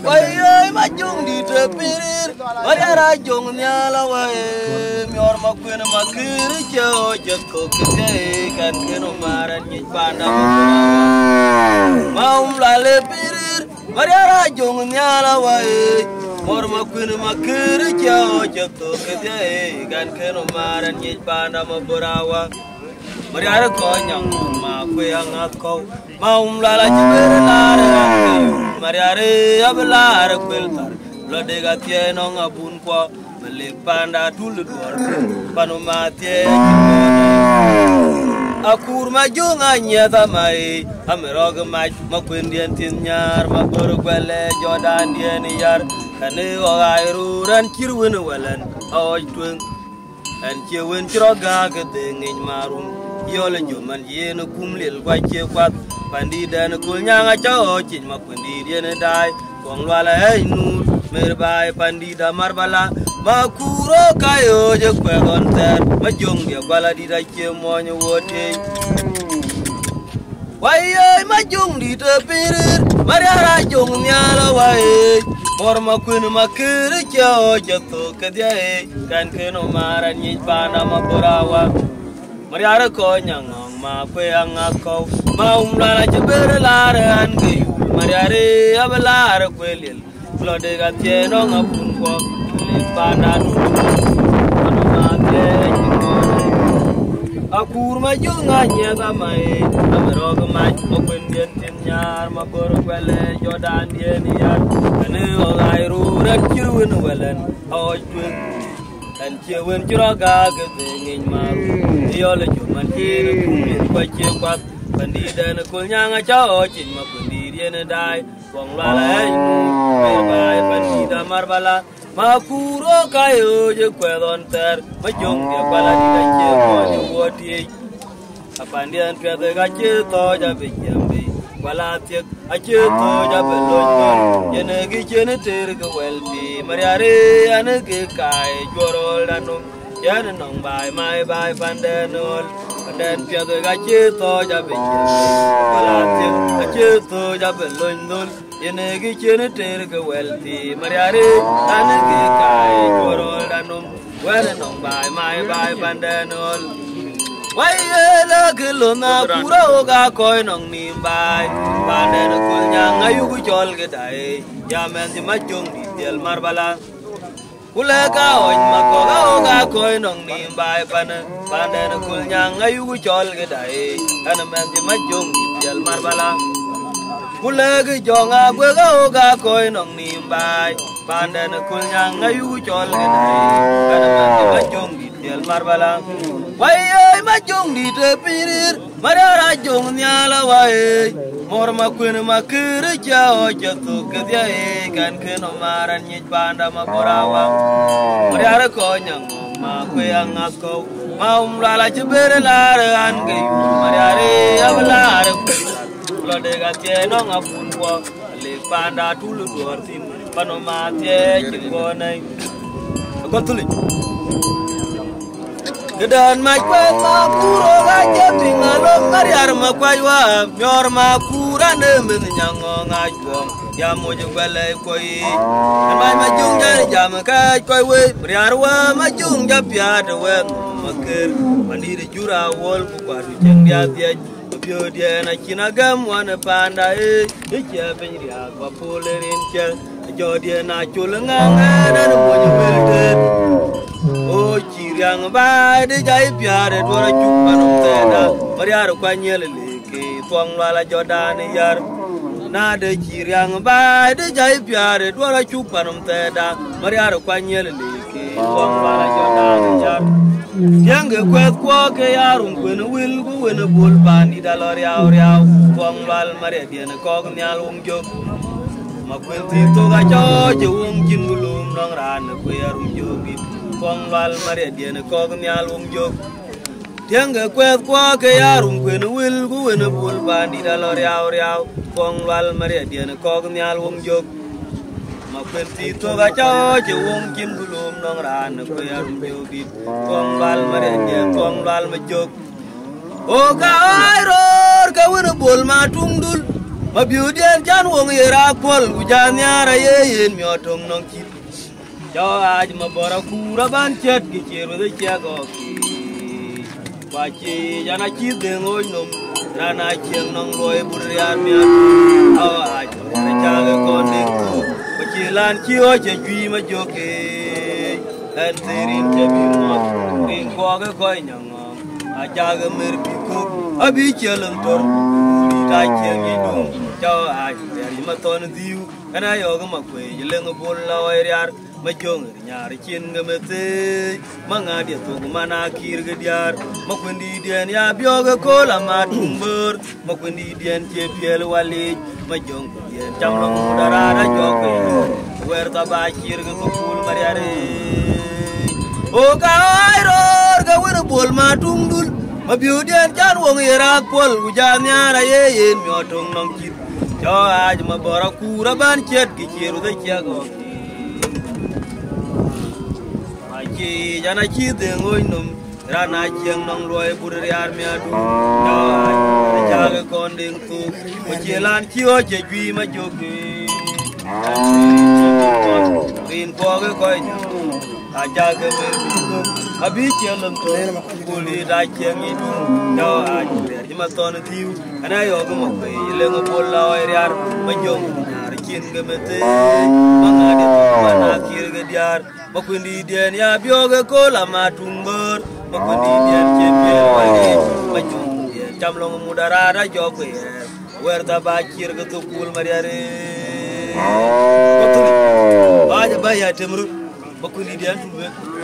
Why my young little period? What are I young nyala way? Your maquin of my kiricho, just cook the cake and kinomar and get panda. Mom lale period. What are I young nyala way? More maquin of my kiricho, just cook the cake and kinomar and get panda maburawa. Mariara konyang ma kuyang ako maum lala jibere lare mariare abelare kweltar lodega tieno ngabun kwa melik panda tuludur panuma tie akur majunga nyata mai amerog maj makwendien tinyar mabur kwele jodan dien yar kane ogairu ran kirwen welan ojtwen an chewen troga gedengin marum Yola Juman yen kumlil kwache kwat pandi dan kulnyanga chao chin makundi yen dai kongwala hey nur merbai pandi da marbala makuro kayo je kwegonter majong dia bala di da che monyo wote waye majong di te pirir mariara jong nyala waye mor makun makere chao jato kadya kan keno maran ni pana maborawa Mariara konyang ma kuyang ako maumla jibere lare ange mariare abelar kwelil lodega tieno ngapun ko lipana anumate akur majunga nyata mai amerog maj okendien tinyar mabor kwele jodan dien yar ane ogairu rakirun welan ojtwen and chewen juraga gedengin maru Yola Juman here kumil kwache kwat pandida na kulnyanga chao chin makundi yen dai kongwala hey merbai pandida marbala makuro kayo je kwedon ter majong dia bala di che mo woti apandian kwede ga che to ja bijambi wala tek ache to ja belon yen gi chen ter ga welbi mariare ane ge kai jorol danum Yan nong bai mai bai pandenol panden piado ga chito ja biche palati ga chito ja belondol yene gi chene ter ga welti mariare ane gi kai korol danum wen nong bai mai bai pandenol wai la gelona pura ga koi nong ni bai panden kul nyang ayu gu jol ge dai ya men di majung di del marbala Ulega oi makoga oga koi nong ni bai panen kulnyang ayu chol gedai ana men di majung dial marbala ulega jonga gwega oga koi nong ni bai panen kulnyang ayu chol gedai ana men di majung dial marbala wai ai majung di te pirir marara jong nyala wai mor makun makere jao jatu kedya kan keno maran nyit panda maborawa mariara konyang ma kuyang ako maum lala jibere lare ange mariare abelar lodega tieno ngapun ko le panda tulu dortin panoma tie jingonai kotuli Gedan makwai makuro gaje pingalom ngariar makwai wa nyor makura ne menyango ngajong ya moje bele koi mai majung jar jam ka koi we briar wa majung japya de we maker mani de jura wol ku kwadu jeng dia dia bio dia na kinagam wana panda e che benri agwa polerin che jo dia na chulanga na moje bele Oh chiriang bai de jai piare dora chupanum teda mariar kwanyele leke tuang lala jodan yar na de chiriang bai de jai piare dora chupanum teda mariar kwanyele leke tuang lala jodan yar yang ge kwet kwa ke yarum kwen wil ku wen bul bani dalor yaw yaw tuang lal mariar dien kog nyal wong jog makwen ti to ga jo je wong jingulum nong ran ku yarum jogi Kong lal maria diana kog nyal wong jog tianga kwet kwa ke yarum kwen wil gu wen bul bandi dalor yaw yaw kong lal maria diana kog nyal wong jog ma kwen ti to ga cho je wong kin gulum nong ran ko yarum jogi kong lal maria diana kong lal ma jog o ka ai ror ka wen bul ma tungdul ma biudien jan wong yera kol ujan yara yen miotong nong kit jo aj ma bora kura ban chet ki chiru de chago Baci jana cide ngoi nom rana chiang nong loy buriar miat awaj na jaga kondek tu bacilan cio je jui ma joke antirin je bimot rin ko ga koi nyang ajaga mer biku abi chelan tor di ta chiang ni dum chao aj dari ma ton diu kana yo ga ma kwe leng bol lawai riar majong nyar chin ngamete manga dia tu mana kir gediar makundi dian ya bioga kola matumber makundi dian je piel wali majong dian jamlong udara da joke wer ta ba kir ga kul mariare o ka airor ga wer bol matungdul mabiu dian jan wong era kol ujan nyara yen miotong nong kit jo aj mabara kura ban chet ki chiru da chiago Ki jana ki de ngoi num rana chiang nong loy buriar mi adu jaga konding tu ujilan kio je jui ma joke rin ko ga koi ajaga mer tu abi chelam to kuli da chiang ni du do aj der ma ton tiu ana yo ga mo pe le ngo bol la riar ma jong nar kin ga mete manga de mana kir ga diar makundi dian ya bioga kola matumber makundi dian jepel wali majung dian jamlong mudara da jogwe werta bakir ketukul mariare betul aja bayar temur makundi dian tuwe